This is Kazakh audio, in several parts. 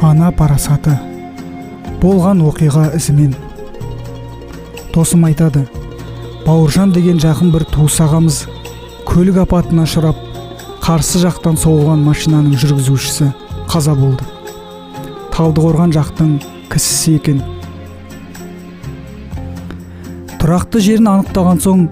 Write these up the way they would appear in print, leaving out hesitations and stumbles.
Ана парасаты болған оқиға ізімен. Досым айтады, Бауыржан деген жақын бір туыс ағамыз көлік апатына ұшырап, қарсы жақтан соғылған машинаның жүргізушісі қаза болды. Талдықорған жақтың кісісі екен. Тұрақты жерін анықтаған соң,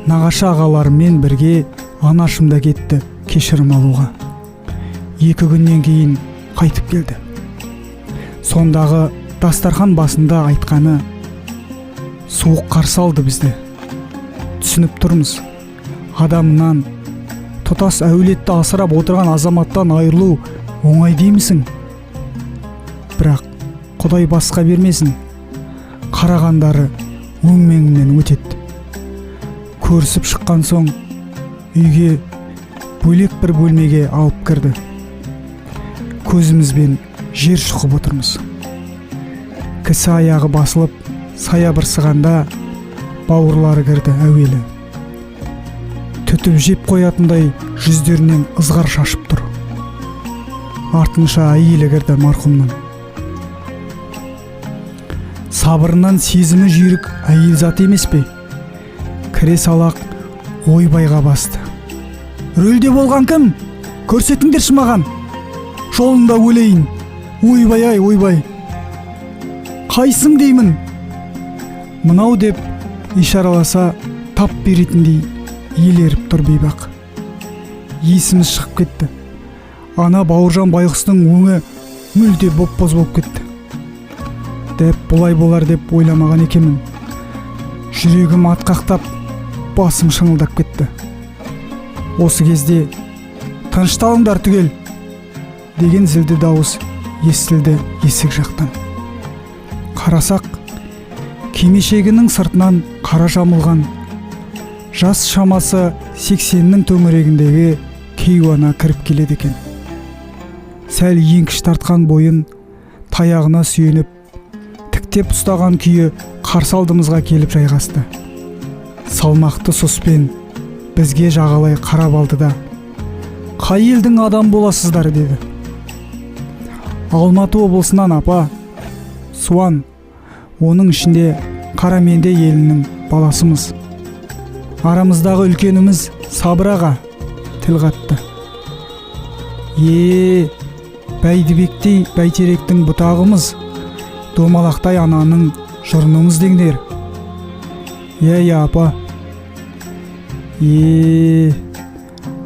нағашы ағаларымен бірге анашымда кетті кешірім алуға. 2 күннен кейін қайтып келді. Сондағы дастархан басында айтқаны, суық қарсы алды бізді. Түсініп тұрмыз, адамынан, тұтас әулетті асырап отырған азаматтан айырылу оңай деймісің? Бірақ Құдай басқа бермесін, қарағандары өңменіңнен өтеді. Көрісіп шыққан соң, үйге бөлек бір бөлмеге алып кірді. Көзімізбен жер шұқып отырмыз. Кісі аяғы басылып, саябырсығанда бауырлары кірді әуелі. Түтіп жеп қоятындай жүздерінен ызғар шашып тұр. Артынша әйелі кірді марқұмның. Сабырынан сезімі жүйрік әйел зат емес пе? Кіре салақ ойбайға басты. Рөлде болған кім? Көрсетіңдерші маған. Жолында өлейін. Ойбай-ай, ойбай. Қайсың деймін? Мынау деп ишараласа тап беретіндей елеріп тұр бейбақ. Есіміз шығып кетті. Ана Бауыржан байғұстың өңі мүлде боп-боз болып кетті. Деп бұлай болар деп ойламаған екенмін. Жүрегім атқақтап, басым шыңылдап кетті. Осы кезде тынышталыңдар түгел деген зілді дауыс естілді есік жақтан. Қарасақ, кимешегінің сыртынан қара жамылған, жас шамасы 80-нің төңірегіндегі кейуана кіріп келеді екен. Сәл еңкіш тартқан бойын таяғына сүйеніп, тіктеп ұстаған күйі қарсы алдымызға келіп жайғасты. Салмақты сұспен бізге жағалай қарап алды да, қай елдің адам боласыздар деді. Алматы облысынан апа, Суан, оның ішінде Қараменде елінің баласымыз. Арамыздағы үлкеніміз Сабыр аға тіл қатты. Бәйдібектей бәйтеректің бұтағымыз, домалақтай ананың жұрнымыз деңдер. Апа.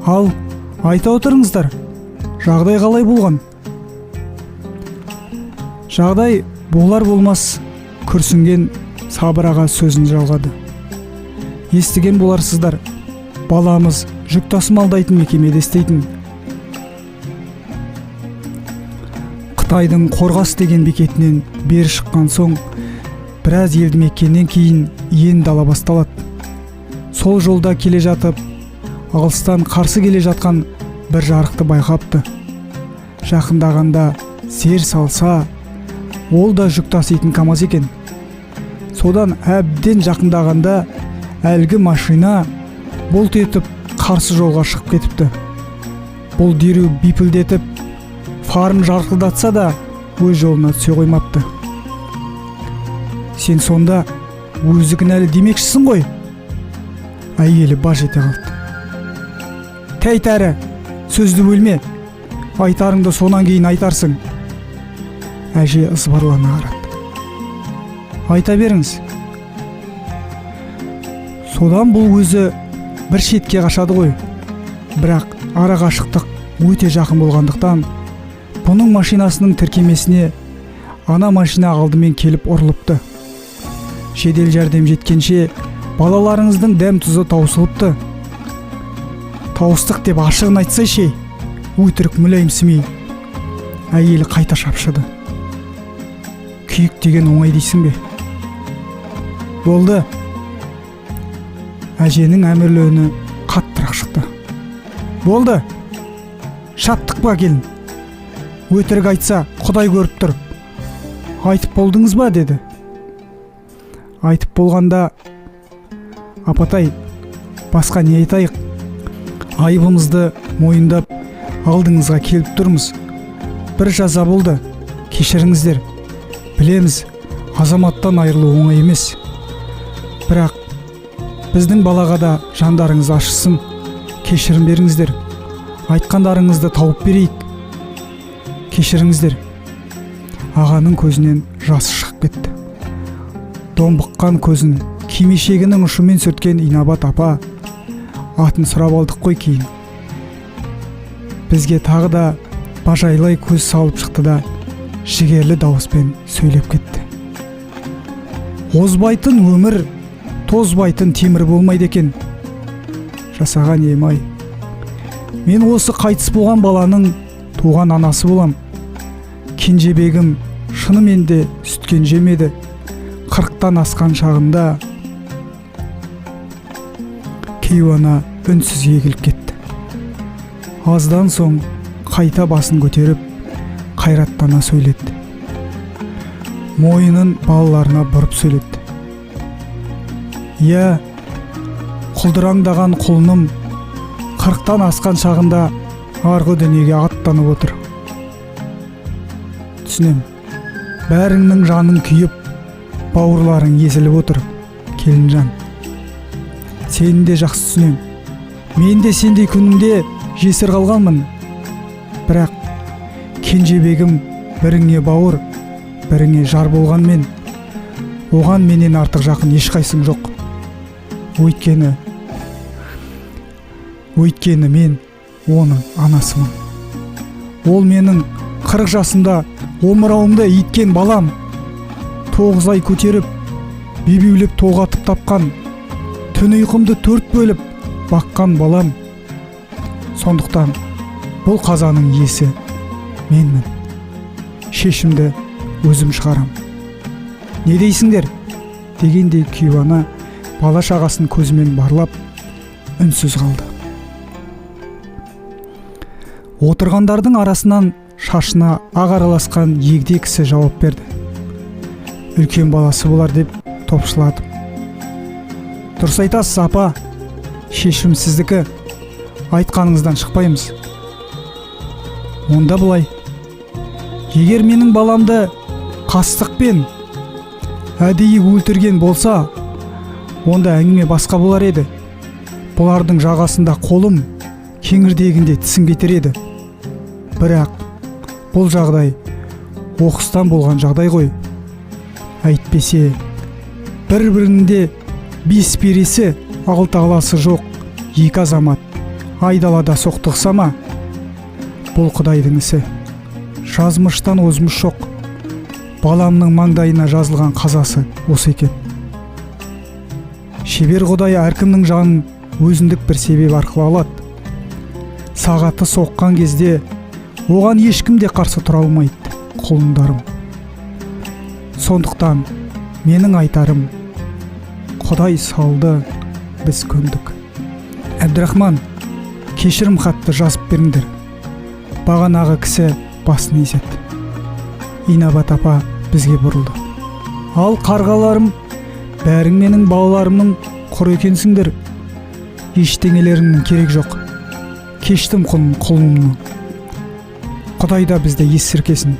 Ал, айта отырыңыздар, жағдай қалай болған? Жағдай болар болмас күрсінген Сабыр аға сөзін жалғады. Естіген боларсыздар, баламыз жүк тасымалдайтын мекемеде істейтін. Қытайдың Қорғас деген бекетінен бері шыққан соң, біраз елді мекеннен кейін енді ала басталады. Сол жолда келе жатып, алыстан қарсы келе жатқан бір жарықты байқапты. Жақындағанда зер салса, ол да жүк таситын КамАЗ екен. Содан әбден жақындағанда әлгі машина болт етіп қарсы жолға шығып кетіпті. Бұл дереу бипілдетіп, фарын жарқылдатса да өз жолына түсе қоймапты. Сен сонда өзі кінәлі демекшісің ғой? Әйелі баж ете қалды. Тәйт әрі, сөзді бөлме, айтарыңды сонан кейін айтарсың. Әже ызбарлана қарады. Айта беріңіз. Содан бұл өзі бір шетке қашады ғой. Бірақ ара қашықтық өте жақын болғандықтан, бұның машинасының тіркемесіне ана машина алдымен келіп ұрылыпты. Жедел жәрдем жеткенше балаларыңыздың дәм тұзы таусылыпты. Тауыстық деп ашығын айтсай ше, өтірік мүләйімсімей. Әйелі қайта шапшыды. Күйік деген оңай дейсің бе? Болды. Әженің әмірлеуіні қаттырақ шықты. Болды. Шаптық па келін? Өтірік айтса, Құдай көріп тұр. Айтып болдыңыз ба, деді. Айтып болғанда, апатай, басқа не айтайық? Айыбымызды мойындап, алдыңызға келіп тұрмыз. Бір жаза болды, кешіріңіздер. Білеміз, азаматтан айырылу оңай емес. Бірақ біздің балаға да жандарыңыз ашысын. Кешірім беріңіздер. Айтқандарыңызды тауып берейік. Кешіріңіздер. Ағаның көзінен жасы шығып кетті. Домбыққан көзін кимешегінің ұшымен сүрткен Инабат апа атын сұрап алдық қой кейін. Бізге тағы да бажайлай көз салып шықты да жігерлі дауыспен сөйлеп кетті. Озбайтын өмір, тозбайтын темір болмайды екен. Жасаған емай. Мен осы қайтыс болған баланың туған анасы болам. Кенжебегім шынымен де сүткен жемеді. 40-тан асқан шағында кейуана үнсіз егіліп кетті. Аздан соң қайта басын көтеріп, қайраттана сөйлетті. Мойынын балаларына бұрып сөйлетті. Иә, құлдыраңдаған құлыным 40-тан асқан шағында арғы дүниеге аттанып отыр. Түсінем, бәріңнің жаның күйіп, бауырларың езіліп отыр, келінжан. Сені де жақсы түсінем. Мен де сендей күнімде жесір қалғанмын. Бірақ кенжебегім біріңе бауыр, біріңе жар болған мен. Оған менен артық жақын ешқайсың жоқ. Өйткені мен оның анасымын. Ол менің 40 жасымда омырауымды иткен балам. 9 ай көтеріп, бебеулеп тоғатып тапқан, түн ұйқымды 4 бөліп баққан балам. Сондықтан бұл қазаның иесі менмін. Шешімді өзім шығарам. Не дейсіңдер? Дегендей кейуана бала шағасын көзімен барлап, үнсіз қалды. Отырғандардың арасынан шашына ақ араласқан егде кісі жауап берді. Үлкен баласы болар деп топшылатып. Дұрыс айтасыз, апа. Шешім сіздікі. Айтқаныңыздан шықпаймыз. Онда былай. Егер менің баламды қастықпен әдейі өлтірген болса, онда әңгіме басқа болар еді. Бұлардың жағасында қолым, кеңірдегінде тісім кетер еді. Бірақ бұл жағдай оқыстан болған жағдай ғой. Әйтпесе, бір-бірінде бес пересі, алты аласы жоқ екі азамат айдалада соқтықса ма? Бұл Құдайдың ісі. Жазмыштан озмыш жоқ. Баламның маңдайына жазылған қазасы осы екен. Шебер Құдай әркімнің жанын өзіндік бір себеп арқылы алады. Сағаты соққан кезде оған ешкім де қарсы тұра алмайды, құлындарым. Сондықтан менің айтарым, Құдай салды, біз көндік. Әбдірахман, кешірім хатты жазып беріңдер. Бағанағы кісі басын изеді. Инабат апа бізге бұрылды. Ал қарғаларым, бәрің менің балаларымның құр екенсіңдер. Ештеңелеріңнің керек жоқ. Кештім құлынымның. Құдай да бізді ескеркесін.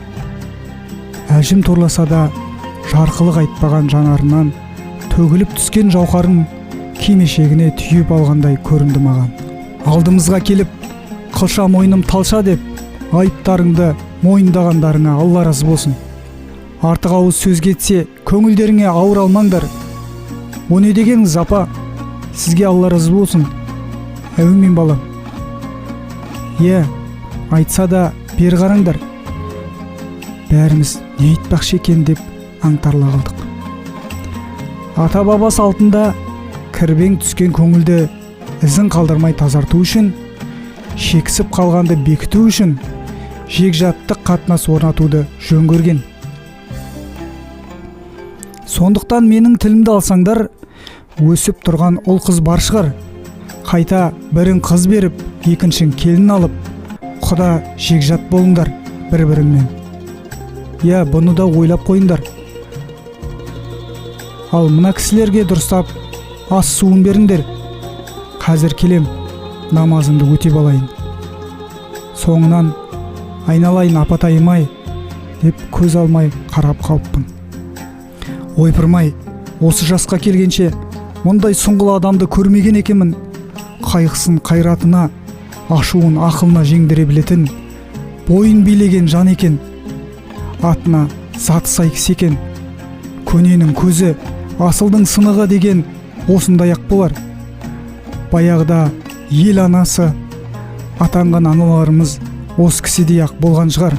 Әжім торласа да жарқылық айтпаған жанарынан төгіліп түскен жауһарын кимешегіне түйіп алғандай көрінді маған. Алдымызға келіп, қылша мойным талша деп, айыптарыңды мойындағандарыңа Алла разы болсын. Артық ауыз сөз кетсе, көңілдеріңе ауыр алмаңдар. О не дегеніңіз, апа? Сізге Алла разы болсын. Әумин балам. Е, айтса да бер қараңдар. Бәріміз не айтпақшы екен деп аңтарыла қалдық. Ата-баба салтында кірбең түскен көңілді ізін қалдырмай тазарту үшін, шексіп қалғанды бекіту үшін жекжаттық қатынас орнатуды жөн көрген. Сондықтан менің тілімді алсаңдар, өсіп тұрған ұл қыз бар шығар. Қайта бірін қыз беріп, екіншін келін алып, құда жекжат болыңдар бір-біріңмен. Я, бұны да ойлап қойыңдар. Ал мына кісілерге дұрыстап ас суын беріңдер. Қазір келем, намазымды өтеп алайын. Соңынан айналайын апатайым-ай, деп көз алмай қарап қалыппын. Ойпырмай, осы жасқа келгенше мұндай сұңғыл адамды көрмеген екенмін. Қайғысын қайратына, ашуын ақылына жеңдіре білетін, бойын билеген жан екен. Атына заты сай кісі екен. Көненің көзі, асылдың сынығы деген осындай ақ болар. Баяғыда ел анасы атанған аналарымыз осы кісідей ақ болған шығар.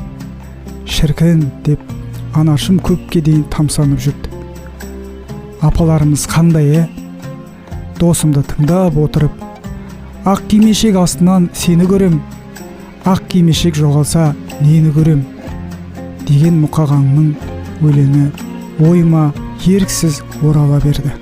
Шіркін деп анашым көпке дейін тамсанып жүрді. Апаларымыз қандай, Досымды тыңдап отырып, ақ кимешек астынан сені көрем, ақ кимешек жоғалса нені көрем деген Мұқағанның өлеңі ойыма еріксіз орала берді.